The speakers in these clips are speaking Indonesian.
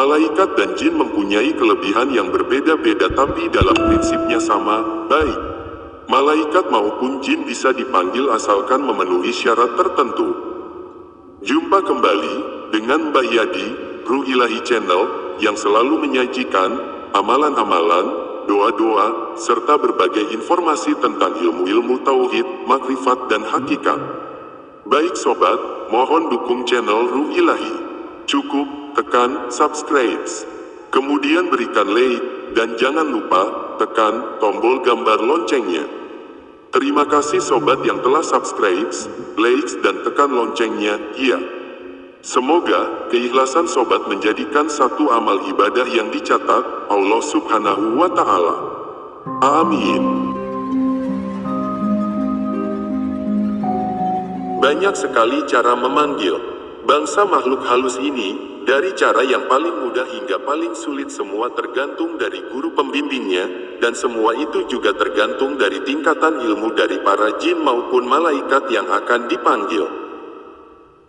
Malaikat dan jin mempunyai kelebihan yang berbeda-beda tapi dalam prinsipnya sama, baik. Malaikat maupun jin bisa dipanggil asalkan memenuhi syarat tertentu. Jumpa kembali dengan Mbah Yadi, Ruh Ilahi Channel, yang selalu menyajikan amalan-amalan, doa-doa, serta berbagai informasi tentang ilmu-ilmu tauhid, makrifat dan hakikat. Baik sobat, mohon dukung channel Ruh Ilahi. Cukup tekan subscribe, kemudian berikan like, dan jangan lupa tekan tombol gambar loncengnya. Terima kasih sobat yang telah subscribe, like, dan tekan loncengnya, iya. Semoga keikhlasan sobat menjadikan satu amal ibadah yang dicatat Allah Subhanahu wa Ta'ala. Amin. Banyak sekali cara memanggil bangsa makhluk halus ini, dari cara yang paling mudah hingga paling sulit, semua tergantung dari guru pembimbingnya, dan semua itu juga tergantung dari tingkatan ilmu dari para jin maupun malaikat yang akan dipanggil.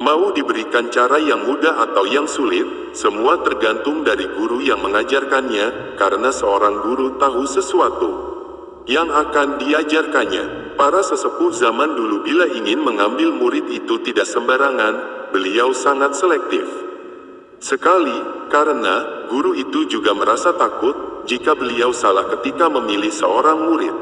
Mau diberikan cara yang mudah atau yang sulit, semua tergantung dari guru yang mengajarkannya, karena seorang guru tahu sesuatu yang akan diajarkannya. Para sesepuh zaman dulu bila ingin mengambil murid itu tidak sembarangan, beliau sangat selektif sekali, karena guru itu juga merasa takut jika beliau salah ketika memilih seorang murid.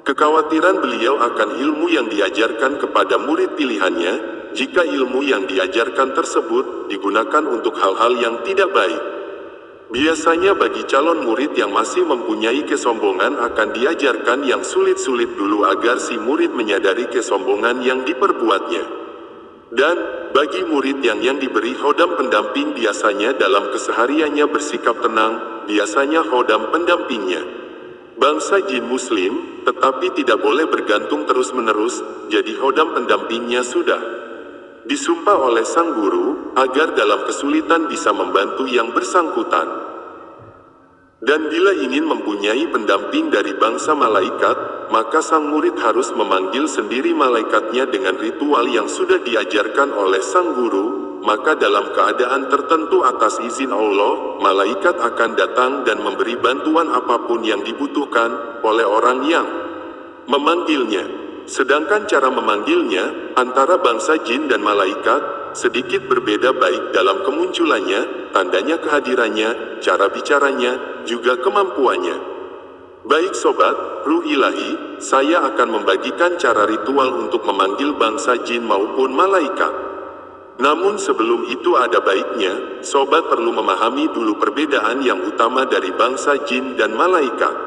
Kekhawatiran beliau akan ilmu yang diajarkan kepada murid pilihannya, jika ilmu yang diajarkan tersebut digunakan untuk hal-hal yang tidak baik. Biasanya bagi calon murid yang masih mempunyai kesombongan akan diajarkan yang sulit-sulit dulu agar si murid menyadari kesombongan yang diperbuatnya. Dan bagi murid yang diberi khodam pendamping biasanya dalam kesehariannya bersikap tenang, biasanya khodam pendampingnya bangsa jin muslim, tetapi tidak boleh bergantung terus-menerus, jadi khodam pendampingnya sudah disumpah oleh sang guru, agar dalam kesulitan bisa membantu yang bersangkutan. Dan bila ingin mempunyai pendamping dari bangsa malaikat, maka sang murid harus memanggil sendiri malaikatnya dengan ritual yang sudah diajarkan oleh sang guru, maka dalam keadaan tertentu atas izin Allah, malaikat akan datang dan memberi bantuan apapun yang dibutuhkan oleh orang yang memanggilnya. Sedangkan cara memanggilnya antara bangsa jin dan malaikat sedikit berbeda, baik dalam kemunculannya, tandanya kehadirannya, cara bicaranya, juga kemampuannya. Baik sobat, Ruh Ilahi, saya akan membagikan cara ritual untuk memanggil bangsa jin maupun malaikat. Namun sebelum itu ada baiknya, sobat perlu memahami dulu perbedaan yang utama dari bangsa jin dan malaikat.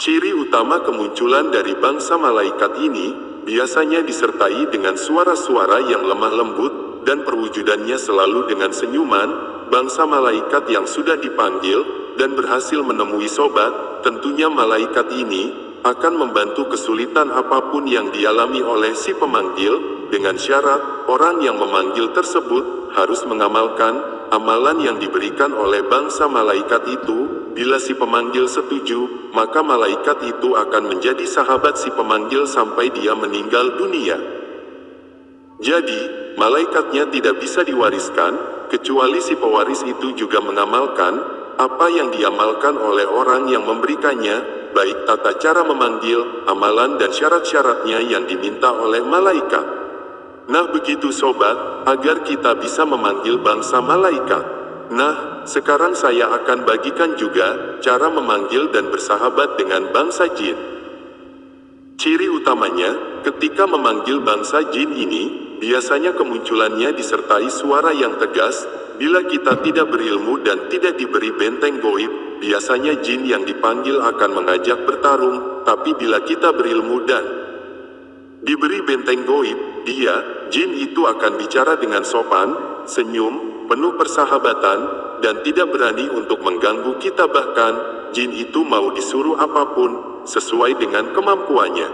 Ciri utama kemunculan dari bangsa malaikat ini, biasanya disertai dengan suara-suara yang lemah lembut, dan perwujudannya selalu dengan senyuman. Bangsa malaikat yang sudah dipanggil, dan berhasil menemui sobat, tentunya malaikat ini akan membantu kesulitan apapun yang dialami oleh si pemanggil, dengan syarat, orang yang memanggil tersebut harus mengamalkan amalan yang diberikan oleh bangsa malaikat itu. Bila si pemanggil setuju, maka malaikat itu akan menjadi sahabat si pemanggil sampai dia meninggal dunia. Jadi, malaikatnya tidak bisa diwariskan, kecuali si pewaris itu juga mengamalkan apa yang diamalkan oleh orang yang memberikannya, baik tata cara memanggil, amalan dan syarat-syaratnya yang diminta oleh malaikat. Nah begitu sobat, agar kita bisa memanggil bangsa malaikat. Nah, sekarang saya akan bagikan juga cara memanggil dan bersahabat dengan bangsa jin. Ciri utamanya, ketika memanggil bangsa jin ini, biasanya kemunculannya disertai suara yang tegas. Bila kita tidak berilmu dan tidak diberi benteng goib, biasanya jin yang dipanggil akan mengajak bertarung, tapi bila kita berilmu dan diberi benteng goib, jin itu akan bicara dengan sopan, senyum, penuh persahabatan, dan tidak berani untuk mengganggu kita, bahkan jin itu mau disuruh apapun, sesuai dengan kemampuannya.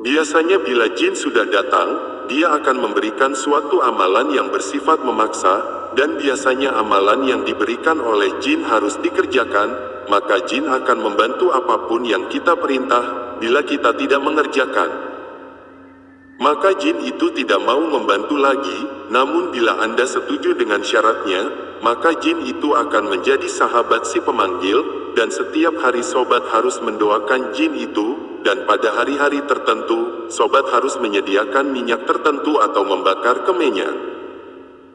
Biasanya bila jin sudah datang, dia akan memberikan suatu amalan yang bersifat memaksa, dan biasanya amalan yang diberikan oleh jin harus dikerjakan, maka jin akan membantu apapun yang kita perintah, bila kita tidak mengerjakan. Maka jin itu tidak mau membantu lagi, namun bila Anda setuju dengan syaratnya, maka jin itu akan menjadi sahabat si pemanggil, dan setiap hari sobat harus mendoakan jin itu, dan pada hari-hari tertentu, sobat harus menyediakan minyak tertentu atau membakar kemenya.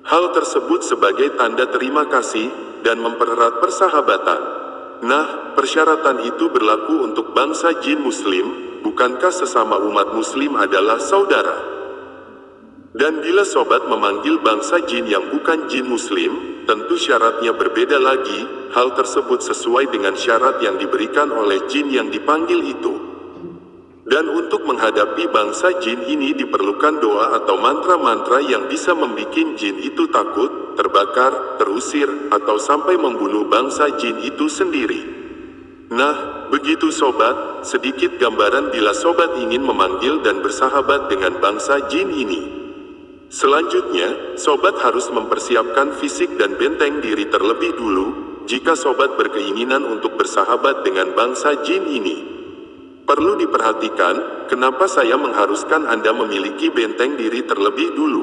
Hal tersebut sebagai tanda terima kasih, dan mempererat persahabatan. Nah, persyaratan itu berlaku untuk bangsa jin muslim. Bukankah sesama umat muslim adalah saudara? Dan bila sobat memanggil bangsa jin yang bukan jin muslim, tentu syaratnya berbeda lagi. Hal tersebut sesuai dengan syarat yang diberikan oleh jin yang dipanggil itu. Dan untuk menghadapi bangsa jin ini diperlukan doa atau mantra-mantra yang bisa membuat jin itu takut, terbakar, terusir, atau sampai membunuh bangsa jin itu sendiri. Nah, begitu sobat, sedikit gambaran bila sobat ingin memanggil dan bersahabat dengan bangsa jin ini. Selanjutnya, sobat harus mempersiapkan fisik dan benteng diri terlebih dulu, jika sobat berkeinginan untuk bersahabat dengan bangsa jin ini. Perlu diperhatikan, kenapa saya mengharuskan Anda memiliki benteng diri terlebih dulu.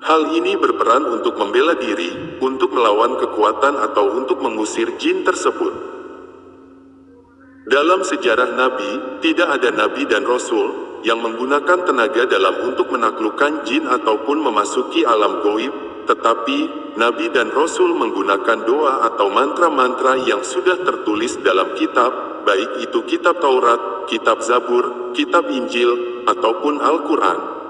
Hal ini berperan untuk membela diri, untuk melawan kekuatan atau untuk mengusir jin tersebut. Dalam sejarah Nabi, tidak ada Nabi dan Rasul yang menggunakan tenaga dalam untuk menaklukkan jin ataupun memasuki alam goib, tetapi Nabi dan Rasul menggunakan doa atau mantra-mantra yang sudah tertulis dalam kitab, baik itu kitab Taurat, kitab Zabur, kitab Injil, ataupun Al-Quran.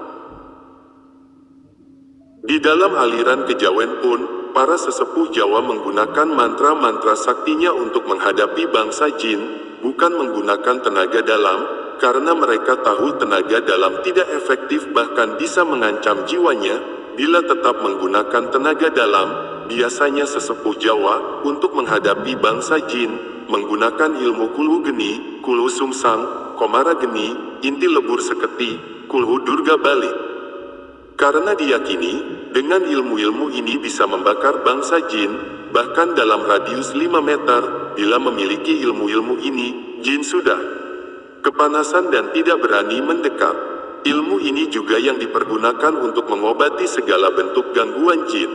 Di dalam aliran kejawen pun, para sesepuh Jawa menggunakan mantra-mantra saktinya untuk menghadapi bangsa jin, bukan menggunakan tenaga dalam, karena mereka tahu tenaga dalam tidak efektif bahkan bisa mengancam jiwanya. Bila tetap menggunakan tenaga dalam, biasanya sesepuh Jawa untuk menghadapi bangsa jin, menggunakan ilmu kulhu geni, kulhu sungsang, komara geni, inti lebur seketi, kulhu durga balik. Karena diyakini, dengan ilmu-ilmu ini bisa membakar bangsa jin, bahkan dalam radius 5 meter, bila memiliki ilmu-ilmu ini, jin sudah kepanasan dan tidak berani mendekat. Ilmu ini juga yang dipergunakan untuk mengobati segala bentuk gangguan jin.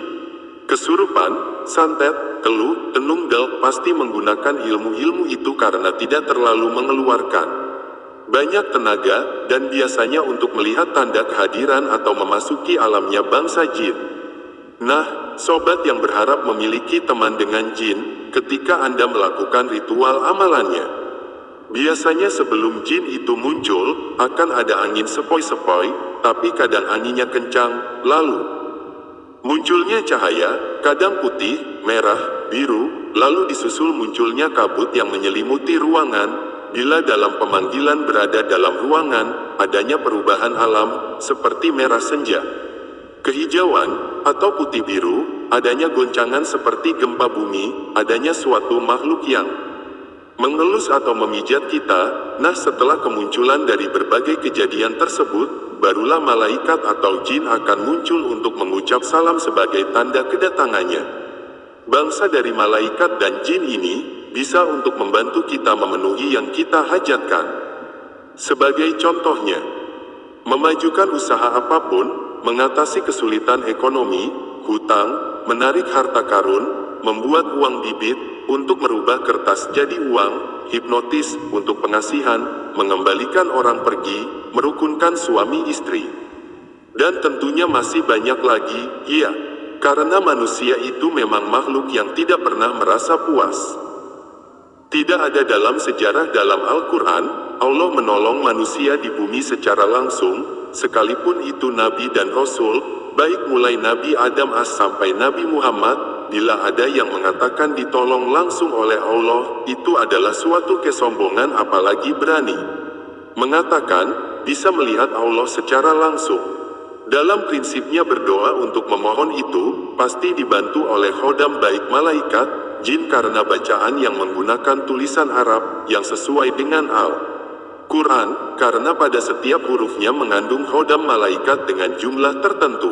Kesurupan, santet, teluh, tenunggal pasti menggunakan ilmu-ilmu itu karena tidak terlalu mengeluarkan banyak tenaga, dan biasanya untuk melihat tanda kehadiran atau memasuki alamnya bangsa jin. Nah, sobat yang berharap memiliki teman dengan jin, ketika Anda melakukan ritual amalannya, biasanya sebelum jin itu muncul, akan ada angin sepoi-sepoi, tapi kadang anginnya kencang, lalu munculnya cahaya, kadang putih, merah, biru, lalu disusul munculnya kabut yang menyelimuti ruangan. Bila dalam pemanggilan berada dalam ruangan, adanya perubahan alam, seperti merah senja, kehijauan, atau putih biru, adanya goncangan seperti gempa bumi, adanya suatu makhluk yang mengelus atau memijat kita. Nah, setelah kemunculan dari berbagai kejadian tersebut, barulah malaikat atau jin akan muncul untuk mengucap salam sebagai tanda kedatangannya. Bangsa dari malaikat dan jin ini bisa untuk membantu kita memenuhi yang kita hajatkan. Sebagai contohnya, memajukan usaha apapun, mengatasi kesulitan ekonomi, hutang, menarik harta karun, membuat uang bibit, untuk merubah kertas jadi uang, hipnotis, untuk pengasihan, mengembalikan orang pergi, merukunkan suami istri. Dan tentunya masih banyak lagi, iya, karena manusia itu memang makhluk yang tidak pernah merasa puas. Tidak ada dalam sejarah dalam Al-Quran, Allah menolong manusia di bumi secara langsung, sekalipun itu Nabi dan Rasul, baik mulai Nabi Adam sampai Nabi Muhammad. Bila ada yang mengatakan ditolong langsung oleh Allah, itu adalah suatu kesombongan, apalagi berani mengatakan bisa melihat Allah secara langsung. Dalam prinsipnya berdoa untuk memohon itu, pasti dibantu oleh khodam baik malaikat, jin karena bacaan yang menggunakan tulisan Arab yang sesuai dengan Al-Quran, karena pada setiap hurufnya mengandung khodam malaikat dengan jumlah tertentu.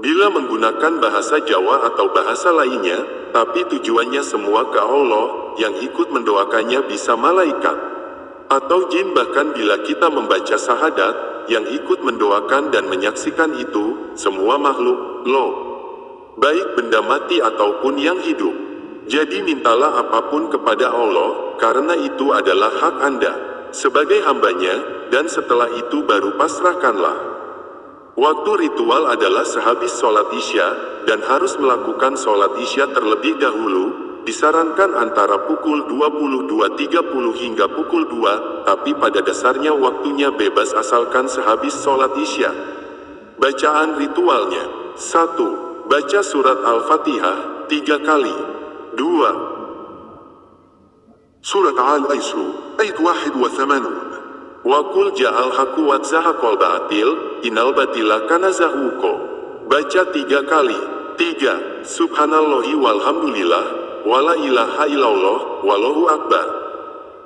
Bila menggunakan bahasa Jawa atau bahasa lainnya, tapi tujuannya semua ke Allah, yang ikut mendoakannya bisa malaikat atau jin. Bahkan bila kita membaca syahadat, yang ikut mendoakan dan menyaksikan itu, semua makhluk, loh. Baik benda mati ataupun yang hidup. Jadi mintalah apapun kepada Allah, karena itu adalah hak Anda, sebagai hambanya, dan setelah itu baru pasrahkanlah. Waktu ritual adalah sehabis sholat Isya, dan harus melakukan sholat Isya terlebih dahulu, disarankan antara pukul 22.30 hingga pukul 2, tapi pada dasarnya waktunya bebas asalkan sehabis sholat Isya. Bacaan ritualnya: 1. Baca surat Al-Fatihah 3 kali. 2. سورة العشر آية 81. Wakul ja'al haku wat zahakol batil, inal batila kana zahuko. Baca 3 kali. 3. Subhanallahi walhamdulillah, wala ilaha illallah, wallahu akbar.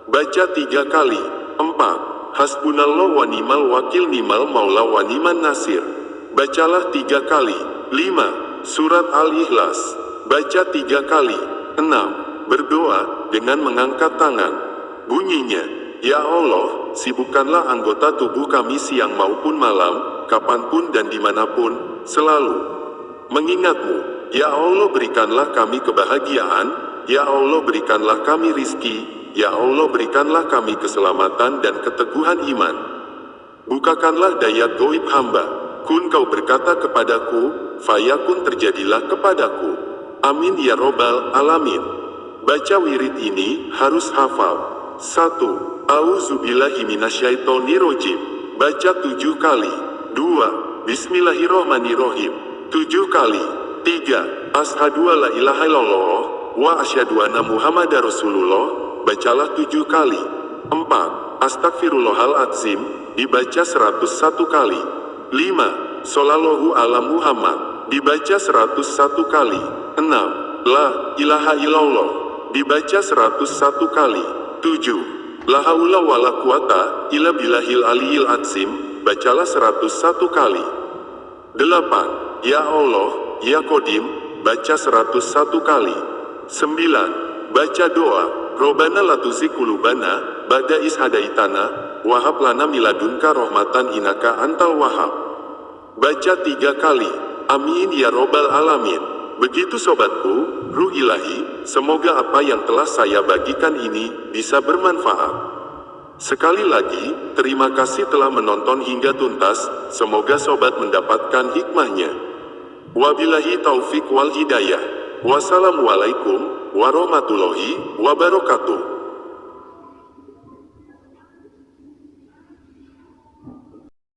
Baca 3 kali. 4. Hasbunallah wa ni'mal wakil ni'mal maula wa ni'man nasir. Bacalah 3 kali. 5. Surat Al-Ikhlas. Baca 3 kali. 6. Berdoa dengan mengangkat tangan. Bunyinya: Ya Allah, sibukkanlah anggota tubuh kami siang maupun malam, kapanpun dan dimanapun, selalu mengingatmu. Ya Allah, berikanlah kami kebahagiaan. Ya Allah, berikanlah kami rizki. Ya Allah, berikanlah kami keselamatan dan keteguhan iman. Bukakanlah daya goib hamba. Kun kau berkata kepadaku, fayakun terjadilah kepadaku. Amin ya robbal alamin. Baca wirid ini harus hafal. 1. A'udzubillahi minasyaitonirrajim. Baca 7 kali. 2. Bismillahirrohmanirrohim. 7 kali. 3. Ashadu alla ilaha illallah wa asyhadu anna Muhammadar Rasulullah. Bacalah 7 kali. 4. Astagfirullahaladzim. Dibaca 101 kali. 5. Shollallahu ala Muhammad. Dibaca 101 kali. 6. La ilaha illallah. Dibaca 101 kali. 7. La haula wala quwata illa billahil aliyil azim. Bacalah 101 kali. 8. Ya Allah, Ya Qadim. Baca 101 kali. 9. Baca doa. Robbana la tuzigh qulubana ba'da idh hadaitana wa hab lana min ladunka rahmatan innaka antal wahhab. Baca 3 kali. Amin ya robbal alamin. Begitu sobatku, ruh ilahi, semoga apa yang telah saya bagikan ini bisa bermanfaat. Sekali lagi, terima kasih telah menonton hingga tuntas, semoga sobat mendapatkan hikmahnya. Wabillahi taufik wal hidayah. Wassalamualaikum warahmatullahi wabarakatuh.